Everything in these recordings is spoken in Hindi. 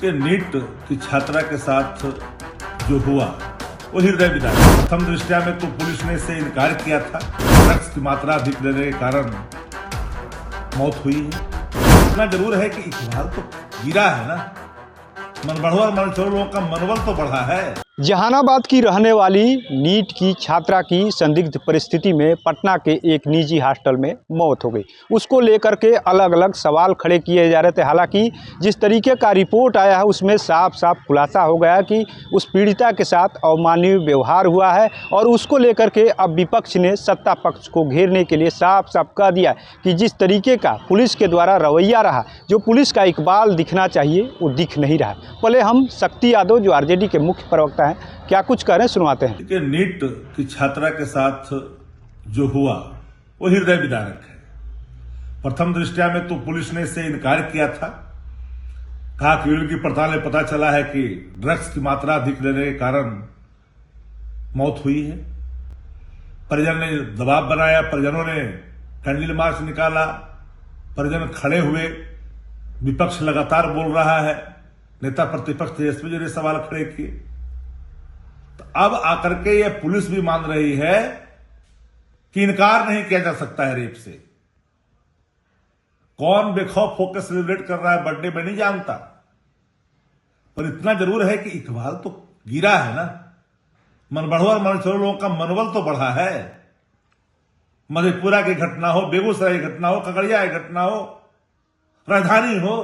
कि नीट की छात्रा के साथ जो हुआ वो हृदय विदारक। प्रथम दृष्टया में तो पुलिस ने इससे इनकार किया था। ड्रग्स की मात्रा अधिक लेने के कारण मौत हुई है। इतना जरूर है कि इकबाल तो गिरा है ना, मन बढ़ो और मन छोड़ो, लोगों का मनोबल तो बढ़ा है। जहानाबाद की रहने वाली नीट की छात्रा की संदिग्ध परिस्थिति में पटना के एक निजी हॉस्टल में मौत हो गई। उसको लेकर के अलग अलग सवाल खड़े किए जा रहे थे। हालांकि जिस तरीके का रिपोर्ट आया है उसमें साफ साफ खुलासा हो गया कि उस पीड़िता के साथ अमानवीय व्यवहार हुआ है और उसको लेकर के अब विपक्ष ने सत्ता पक्ष को घेरने के लिए साफ साफ कह दिया कि जिस तरीके का पुलिस के द्वारा रवैया रहा, जो पुलिस का इकबाल दिखना चाहिए वो दिख नहीं रहा। पहले हम शक्ति यादव जो आरजेडी के मुख्य प्रवक्ता हैं क्या कुछ कह रहे हैं, सुनवाते हैं। कि नीट की छात्रा के साथ जो हुआ वो हृदय विदारक है। प्रथम दृष्टया में तो पुलिस ने इससे इनकार किया था। कहा कि उनकी पड़ताल में पता चला है कि ड्रग्स की मात्रा अधिक लेने के कारण मौत हुई है। परिजन ने दबाव बनाया, परिजनों ने कैंडल मार्च निकाला, परिजन खड़े हुए, विपक्ष लगातार बोल रहा है, नेता प्रतिपक्ष तेजस्वी जी ने सवाल खड़े किए। तो अब आकर के ये पुलिस भी मान रही है कि इनकार नहीं किया जा सकता है रेप से। कौन बेखौफ होकर सेलिब्रेट कर रहा है बर्थडे में नहीं जानता, पर इतना जरूर है कि इकबाल तो गिरा है ना, मन बढ़ो और मन छोड़ो, लोगों का मनोबल तो बढ़ा है। मधेपुरा की घटना हो, बेगूसराय की घटना हो, खगड़िया की घटना हो, राजधानी हो,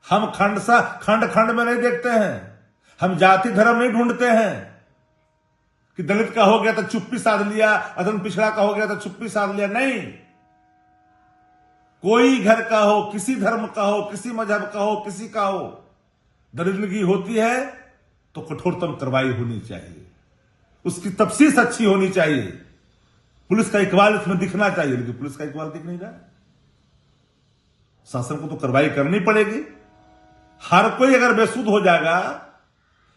हम खंड खंड में नहीं देखते हैं। हम जाति धर्म नहीं ढूंढते हैं कि दलित का हो गया तो चुप्पी साध लिया, अदन पिछड़ा का हो गया तो चुप्पी साध लिया। नहीं, कोई घर का हो, किसी धर्म का हो, किसी मजहब का हो, किसी का हो, दरिंदगी होती है तो कठोरतम कार्रवाई होनी चाहिए, उसकी तफ्सीस अच्छी होनी चाहिए, पुलिस का इकबाल इसमें दिखना चाहिए। लेकिन पुलिस का इकबाल दिख नहीं रहा। शासन को तो कार्रवाई करनी पड़ेगी। हर कोई अगर बेसुध हो जाएगा,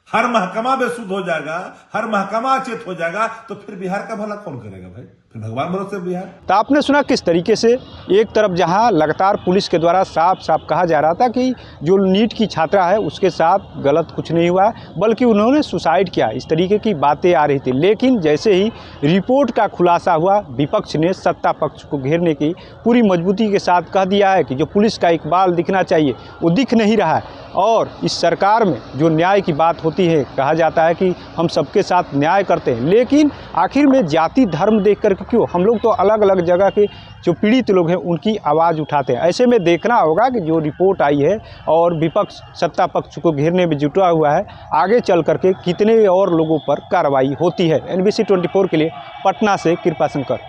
हर महकमा बेसुध हो जाएगा, हर महकमा अचेत हो जाएगा, तो फिर बिहार का भला कौन करेगा भाई? फिर भगवान भरोसे बिहार। तो आपने सुना किस तरीके से एक तरफ जहां लगातार पुलिस के द्वारा साफ साफ कहा जा रहा था कि जो नीट की छात्रा है उसके साथ गलत कुछ नहीं हुआ है, बल्कि उन्होंने सुसाइड किया, इस तरीके की बातें आ रही थी। लेकिन जैसे ही रिपोर्ट का खुलासा हुआ, विपक्ष ने सत्ता पक्ष को घेरने की पूरी मजबूती के साथ कह दिया है कि जो पुलिस का इकबाल दिखना चाहिए वो दिख नहीं रहा है। और इस सरकार में जो न्याय की बात होती है, कहा जाता है कि हम सबके साथ न्याय करते हैं, लेकिन आखिर में जाति धर्म देख कर क्यों हम लोग तो अलग अलग जगह के जो पीड़ित लोग हैं उनकी आवाज़ उठाते हैं। ऐसे में देखना होगा कि जो रिपोर्ट आई है और विपक्ष सत्ता पक्ष को घेरने में जुटा हुआ है, आगे चल करके कितने और लोगों पर कार्रवाई होती है। NBC 24 के लिए पटना से कृपा शंकर।